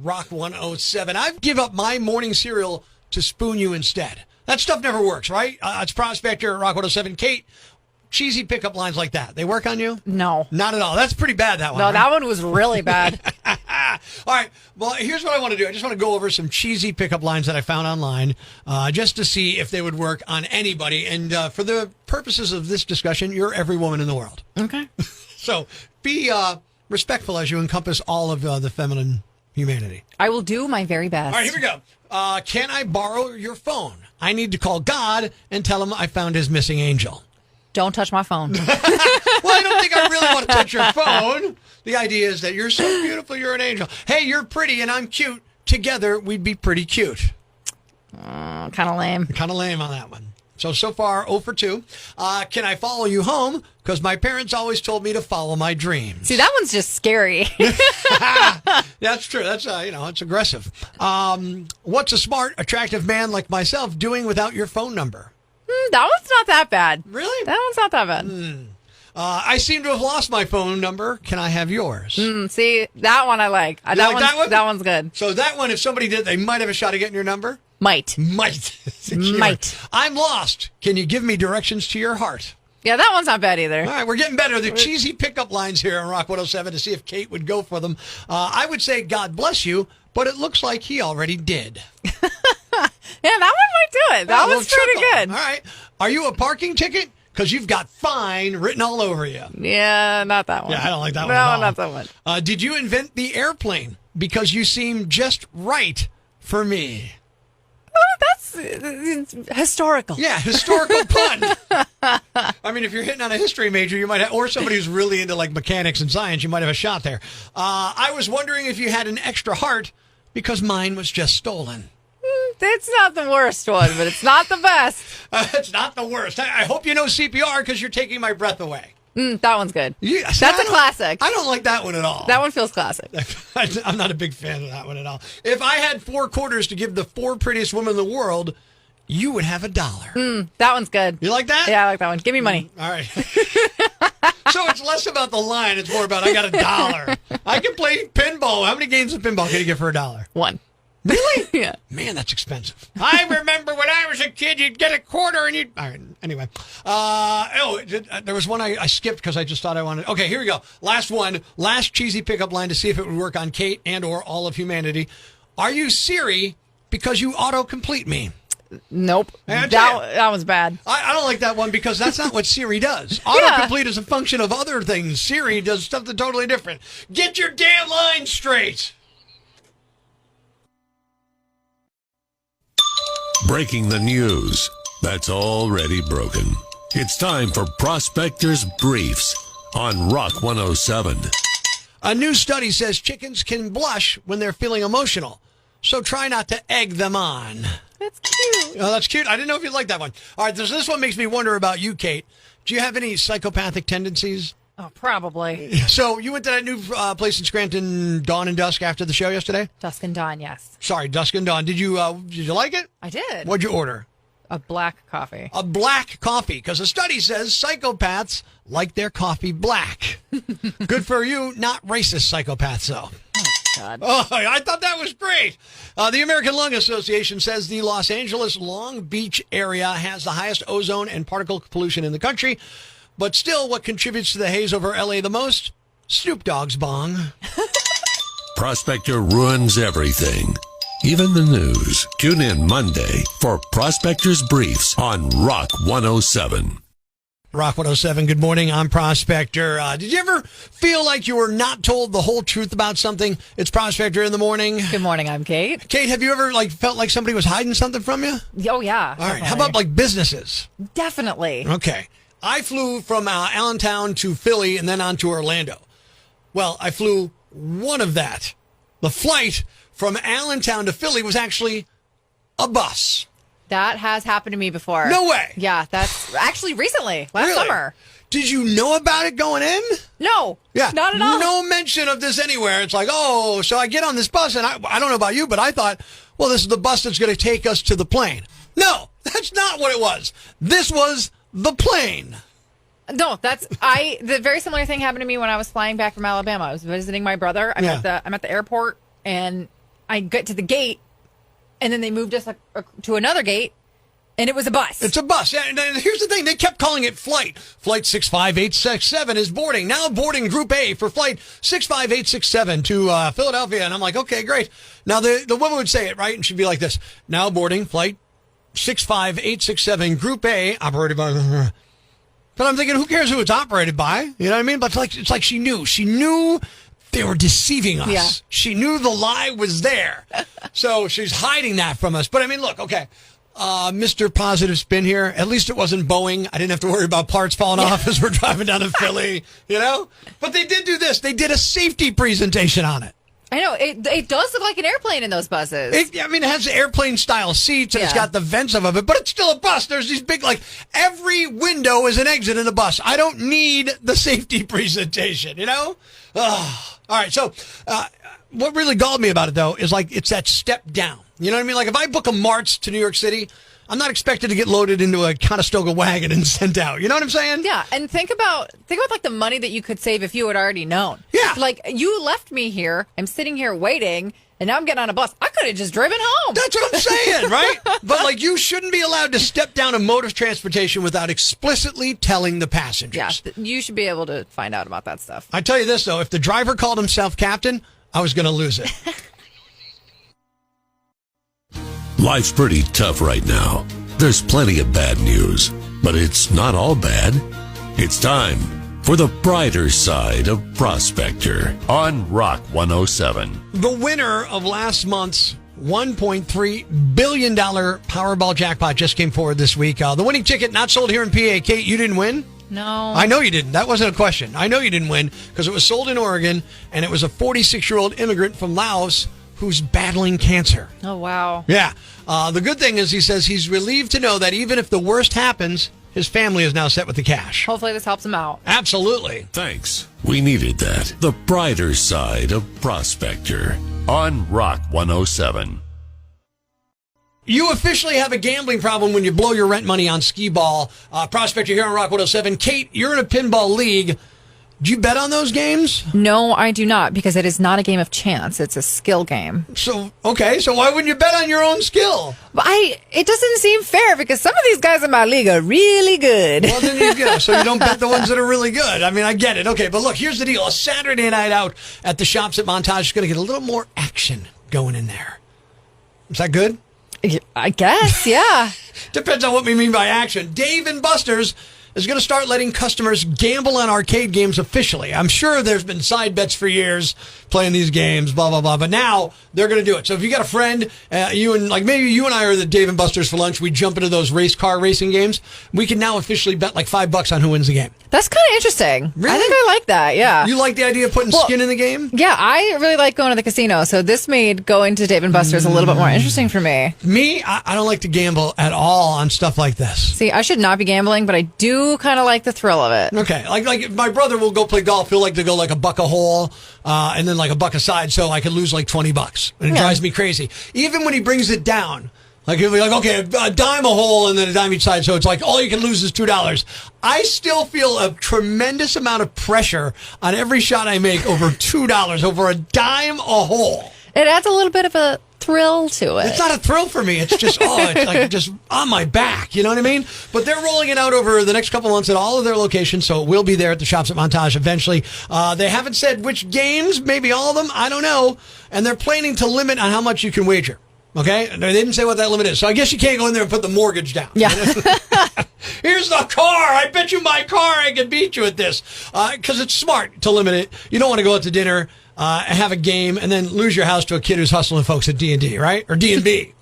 Rock 107. I've give up my morning cereal to spoon you instead. That stuff never works, right? It's Prospector, Rock 107. Kate, cheesy pickup lines like that, they work on you? No. Not at all. That's pretty bad, that one. No, right? that one was really bad. All right. Well, here's what I want to do. I just want to go over some cheesy pickup lines that I found online just to see if they would work on anybody. And for the purposes of this discussion, you're every woman in the world. Okay. So be respectful as you encompass all of the feminine humanity. I will do my very best. All right, here we go. Can I borrow your phone? I need to call God and tell him I found his missing angel. Don't touch my phone. Well, I don't think I really want to touch your phone. The idea is that you're so beautiful, you're an angel. Hey, you're pretty and I'm cute. Together, we'd be pretty cute. Kind of lame. Kind of lame on that one. So far, 0 for 2. Can I follow you home? Because my parents always told me to follow my dreams. See, that one's just scary. That's true. That's, it's aggressive. What's a smart, attractive man like myself doing without your phone number? That one's not that bad. Really? That one's not that bad. I seem to have lost my phone number. Can I have yours? See, that one I like. That one? That one's good. So that one, if somebody did, they might have a shot at getting your number? Might. Might. I'm lost. Can you give me directions to your heart? Yeah, that one's not bad either. All right, we're getting better. The cheesy pickup lines here on Rock 107 to see if Kate would go for them. I would say, God bless you, but it looks like he already did. Yeah, that one might do it. That was pretty good. All right. Are you a parking ticket? Because you've got fine written all over you. Yeah, not that one. Yeah, I don't like that one No, at all. not that one. Did you invent the airplane? Because you seem just right for me. Oh, that's historical. Yeah, historical pun. I mean, if you're hitting on a history major, you might have, or somebody who's really into like mechanics and science, you might have a shot there. I was wondering if you had an extra heart because mine was just stolen. It's not the worst one, but it's not the best. It's not the worst. I hope you know CPR because you're taking my breath away. That one's good. Yeah, that's a classic. I don't like that one at all. That one feels classic. I'm not a big fan of that one at all. If I had 4 quarters to give the 4 prettiest women in the world, you would have $1. That one's good. You like that? Yeah, I like that one. Give me money. All right. So it's less about the line. It's more about I got $1. I can play pinball. How many games of pinball can you get for $1? 1. Really? Yeah. Man, that's expensive. I remember when I was a kid, you'd get a quarter and you'd... All right, anyway. There was one I skipped because I just thought I wanted... Okay, here we go. Last one. Last cheesy pickup line to see if it would work on Kate and or all of humanity. Are you Siri because you auto-complete me? Nope. That was bad. I don't like that one because that's not what Siri does. Autocomplete is a function of other things. Siri does something totally different. Get your damn line straight. Breaking the news that's already broken. It's time for Prospector's Briefs on Rock 107. A new study says chickens can blush when they're feeling emotional, so try not to egg them on. That's cute. Oh, that's cute. I didn't know if you'd like that one. All right, this one makes me wonder about you, Kate. Do you have any psychopathic tendencies? Oh, probably. So you went to that new place in Scranton, Dawn and Dusk, after the show yesterday? Dusk and Dawn, yes. Sorry, Dusk and Dawn. Did you like it? I did. What'd you order? A black coffee. A black coffee, because a study says psychopaths like their coffee black. Good for you, not racist psychopaths, though. God. Oh, I thought that was great. The American Lung Association says the Los Angeles Long Beach area has the highest ozone and particle pollution in the country. But still, what contributes to the haze over L.A. the most? Snoop Dogg's bong. Prospector ruins everything, even the news. Tune in Monday for Prospector's Briefs on Rock 107. Rock 107, good morning. I'm Prospector. Did you ever feel like you were not told the whole truth about something? It's Prospector in the morning. Good morning, I'm Kate. Kate, have you ever felt like somebody was hiding something from you? Oh, yeah. All right. How about businesses? Definitely. Okay. I flew from Allentown to Philly and then on to Orlando. Well, I flew one of that. The flight from Allentown to Philly was actually a bus. That has happened to me before. No way. Yeah, that's actually recently, last Really? summer. Did you know about it going in? No. Yeah. Not at all. No mention of this anywhere. It's like, oh, so I get on this bus and I don't know about you, but I thought, well, this is the bus that's going to take us to the plane. No, that's not what it was. This was the plane. No, the very similar thing happened to me when I was flying back from Alabama. I was visiting my brother. I'm at the airport and I get to the gate, and then they moved us to another gate, and it was a bus. It's a bus. Yeah, and here's the thing. They kept calling it flight. Flight 65867 is boarding. Now boarding Group A for flight 65867 to Philadelphia. And I'm like, okay, great. Now the woman would say it, right? And she'd be like this. Now boarding flight 65867 Group A operated by... But I'm thinking, who cares who it's operated by? You know what I mean? But it's like she knew. She knew they were deceiving us. Yeah. She knew the lie was there. So she's hiding that from us. But I mean, look, okay. Mr. Positive Spin here. At least it wasn't Boeing. I didn't have to worry about parts falling off as we're driving down to Philly, you know? But they did do this. They did a safety presentation on it. I know. It does look like an airplane in those buses. It has airplane-style seats, and it's got the vents above it, but it's still a bus. There's these big, every window is an exit in the bus. I don't need the safety presentation, you know? All right, so what really galled me about it, though, is, it's that step down. You know what I mean? Like, if I book a March to New York City, I'm not expected to get loaded into a Conestoga wagon and sent out. You know what I'm saying? Yeah, and think about the money that you could save if you had already known. Yeah. Like, you left me here, I'm sitting here waiting, and now I'm getting on a bus. I could have just driven home. That's what I'm saying, right? But, you shouldn't be allowed to step down a mode of transportation without explicitly telling the passengers. Yeah, you should be able to find out about that stuff. I tell you this, though, if the driver called himself captain, I was going to lose it. Life's pretty tough right now. There's plenty of bad news, but it's not all bad. It's time for the brighter side of Prospector on Rock 107. The winner of last month's $1.3 billion Powerball jackpot just came forward this week. The winning ticket not sold here in PA. Kate, you didn't win? No. I know you didn't. That wasn't a question. I know you didn't win because it was sold in Oregon, and it was a 46-year-old immigrant from Laos who's battling cancer. Oh, wow. Yeah. The good thing is he says he's relieved to know that even if the worst happens, his family is now set with the cash. Hopefully this helps him out. Absolutely. Thanks. We needed that. The brighter side of Prospector on Rock 107. You officially have a gambling problem when you blow your rent money on skee ball. Prospector here on Rock 107. Kate, you're in a pinball league. Do you bet on those games? No, I do not, because it is not a game of chance. It's a skill game. So why wouldn't you bet on your own skill? But it doesn't seem fair because some of these guys in my league are really good. Well, then you go. So you don't bet the ones that are really good. I mean, I get it. Okay, but look, here's the deal. A Saturday night out at the shops at Montage is going to get a little more action going in there. Is that good? I guess, yeah. Depends on what we mean by action. Dave and Buster's is going to start letting customers gamble on arcade games officially. I'm sure there's been side bets for years playing these games, blah, blah, blah. But now they're going to do it. So if you got a friend, maybe you and I are the Dave and Buster's for lunch. We jump into those race car racing games. We can now officially bet $5 on who wins the game. That's kind of interesting. Really? I think I like that, yeah. You like the idea of putting skin in the game? Yeah, I really like going to the casino. So this made going to Dave and Buster's a little bit more interesting for me. Me, I don't like to gamble at all on stuff like this. See, I should not be gambling, but I do kind of like the thrill of it. Okay, like my brother will go play golf. He'll like to go a buck a hole, and then a buck a side, so I could lose $20, and it drives me crazy. Even when he brings it down, he'll be like, okay, a dime a hole and then a dime each side, so it's all you can lose is $2. I still feel a tremendous amount of pressure on every shot I make over $2, over a dime a hole. It adds a little bit of a thrill to it. It's not a thrill for me. It's just, it's just on my back. You know what I mean? But they're rolling it out over the next couple months at all of their locations, so it will be there at the shops at Montage eventually. They haven't said which games, maybe all of them, I don't know. And they're planning to limit on how much you can wager. Okay? They didn't say what that limit is. So I guess you can't go in there and put the mortgage down. Yeah. Here's the car. I bet you my car I can beat you at this. Because it's smart to limit it. You don't want to go out to dinner, have a game, and then lose your house to a kid who's hustling folks at D&D, right? Or D&B.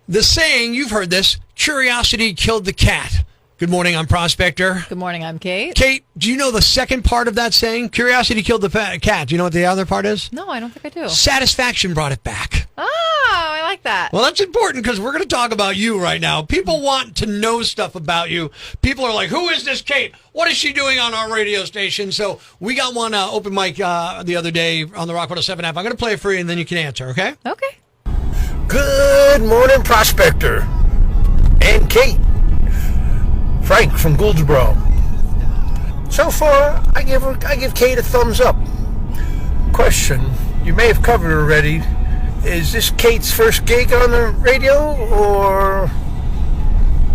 The saying, you've heard this, curiosity killed the cat. Good morning, I'm Prospector. Good morning, I'm Kate. Kate, do you know the second part of that saying? Curiosity killed the cat. Do you know what the other part is? No, I don't think I do. Satisfaction brought it back. Oh, I like that. Well, that's important because we're going to talk about you right now. People want to know stuff about you. People are like, who is this Kate? What is she doing on our radio station? So we got one open mic the other day on the Rock 107 app. I'm going to play it for you and then you can answer, okay? Okay. Good morning, Prospector and Kate. Frank from Goldsboro. So far, I give Kate a thumbs up. question you may have covered already. Is this Kate's first gig on the radio, or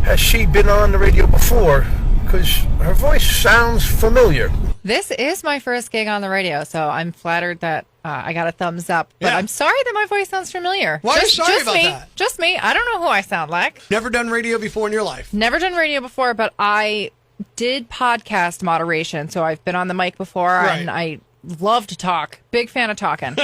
has she been on the radio before? Because her voice sounds familiar. This is my first gig on the radio, so I'm flattered that I got a thumbs up. But I'm sorry that my voice sounds familiar. Why are you sorry about that? Just me. I don't know who I sound like. Never done radio before in your life? Never done radio before, but I did podcast moderation, so I've been on the mic before, and I love to talk. Big fan of talking.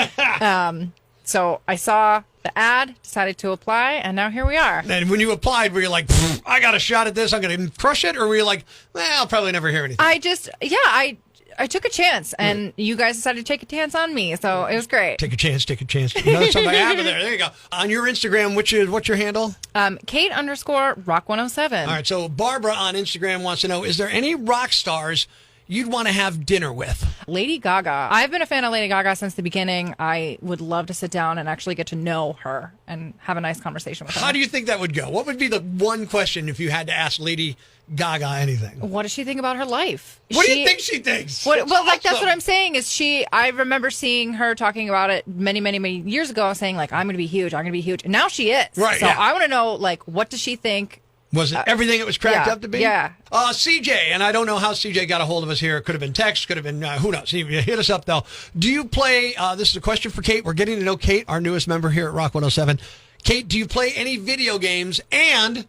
So I saw the ad, decided to apply, and now here we are. And when you applied, were you like, I got a shot at this, I'm going to crush it? Or were you like, well, I'll probably never hear anything? I took a chance, and you guys decided to take a chance on me, so it was great. Take a chance. Another something I have in there. There you go. On your Instagram, what's your handle? Kate_Rock107. All right, so Barbara on Instagram wants to know, is there any rock stars you'd want to have dinner with? Lady Gaga. I've been a fan of Lady Gaga since the beginning. I would love to sit down and actually get to know her and have a nice conversation with her. How do you think that would go? What would be the one question if you had to ask Lady Gaga anything? What does she think about her life? What do you think she thinks? That's what I'm saying is I remember seeing her talking about it many, many, many years ago, saying like, I'm going to be huge. And now she is. Right. So I want to know, like, what does she think? Was it everything it was cracked up to be? Yeah. CJ, and I don't know how CJ got a hold of us here. It could have been text, could have been, who knows. Hit us up, though. Do you play, this is a question for Kate. We're getting to know Kate, our newest member here at Rock 107. Kate, do you play any video games? And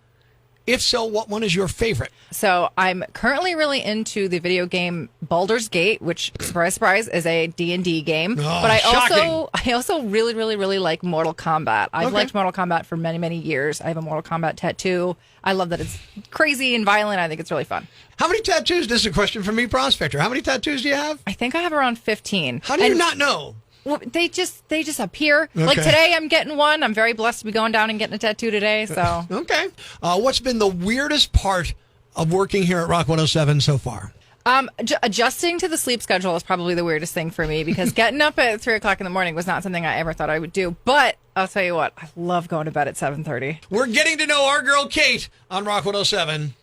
if so, what one is your favorite? So I'm currently really into the video game Baldur's Gate, which, surprise, surprise, is a D&D game. Oh, but I shocking. also really, really, really like Mortal Kombat. I've liked Mortal Kombat for many, many years. I have a Mortal Kombat tattoo. I love that it's crazy and violent. I think it's really fun. How many tattoos? This is a question from me, Prospector. How many tattoos do you have? I think I have around 15. How do you not know? Well, they just appear. Okay. Like today, I'm getting one. I'm very blessed to be going down and getting a tattoo today. So okay. What's been the weirdest part of working here at Rock 107 so far? Adjusting to the sleep schedule is probably the weirdest thing for me because getting up at 3 o'clock in the morning was not something I ever thought I would do. But I'll tell you what, I love going to bed at 7:30. We're getting to know our girl Kate on Rock 107.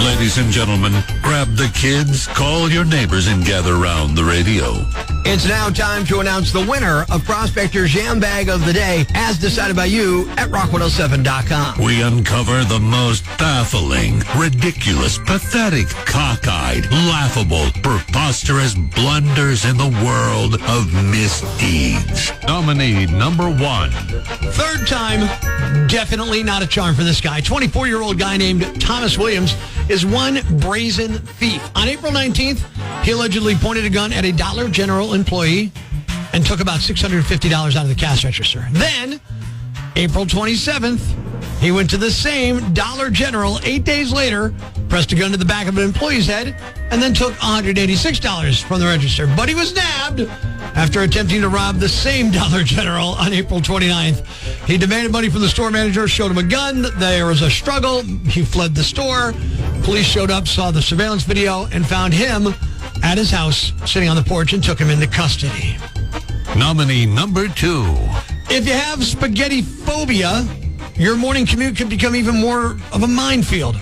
Ladies and gentlemen, grab the kids, call your neighbors, and gather around the radio. It's now time to announce the winner of Prospector's Jam Bag of the Day, as decided by you at rock107.com. We uncover the most baffling, ridiculous, pathetic, cockeyed, laughable, preposterous blunders in the world of misdeeds. Nominee number 1. Third time, definitely not a charm for this guy. 24-year-old guy named Thomas Williams is one brazen thief. On April 19th, he allegedly pointed a gun at a Dollar General employee and took about $650 out of the cash register. Then, April 27th, he went to the same Dollar General 8 days later, pressed a gun to the back of an employee's head, and then took $186 from the register. But he was nabbed after attempting to rob the same Dollar General on April 29th. He demanded money from the store manager, showed him a gun. There was a struggle. He fled the store. Police showed up, saw the surveillance video, and found him at his house, sitting on the porch, and took him into custody. Nominee number 2. If you have spaghetti phobia, your morning commute could become even more of a minefield.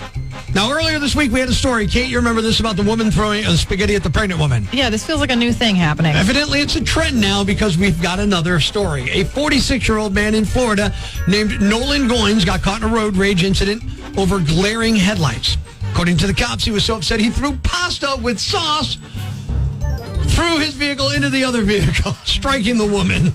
Now, earlier this week, we had a story. Kate, you remember this about the woman throwing spaghetti at the pregnant woman. Yeah, this feels like a new thing happening. Evidently, it's a trend now because we've got another story. A 46-year-old man in Florida named Nolan Goins got caught in a road rage incident over glaring headlights. According to the cops, he was so upset he threw pasta with sauce through his vehicle into the other vehicle, striking the woman.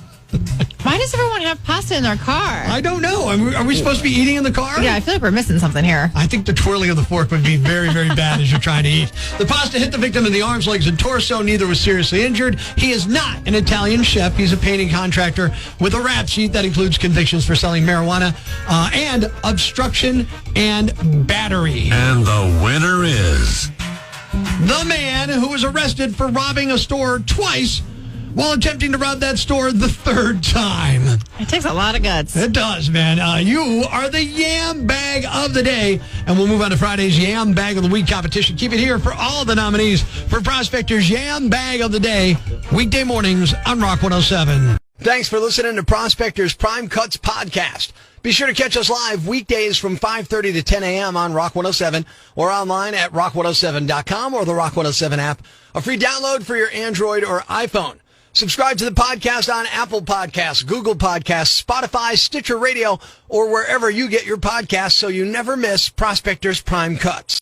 Why does everyone have pasta in their car? I don't know. Are we supposed to be eating in the car? Yeah, I feel like we're missing something here. I think the twirling of the fork would be very, very bad as you're trying to eat. The pasta hit the victim in the arms, legs, and torso. Neither was seriously injured. He is not an Italian chef. He's a painting contractor with a rap sheet that includes convictions for selling marijuana and obstruction and battery. And the winner is the man who was arrested for robbing a store twice while attempting to rob that store the third time. It takes a lot of guts. It does, man. You are the Yam Bag of the Day. And we'll move on to Friday's Yam Bag of the Week competition. Keep it here for all the nominees for Prospector's Yam Bag of the Day, weekday mornings on Rock 107. Thanks for listening to Prospector's Prime Cuts podcast. Be sure to catch us live weekdays from 5:30 to 10 a.m. on Rock 107 or online at rock107.com or the Rock 107 app, a free download for your Android or iPhone. Subscribe to the podcast on Apple Podcasts, Google Podcasts, Spotify, Stitcher Radio, or wherever you get your podcasts so you never miss Prospector's Prime Cuts.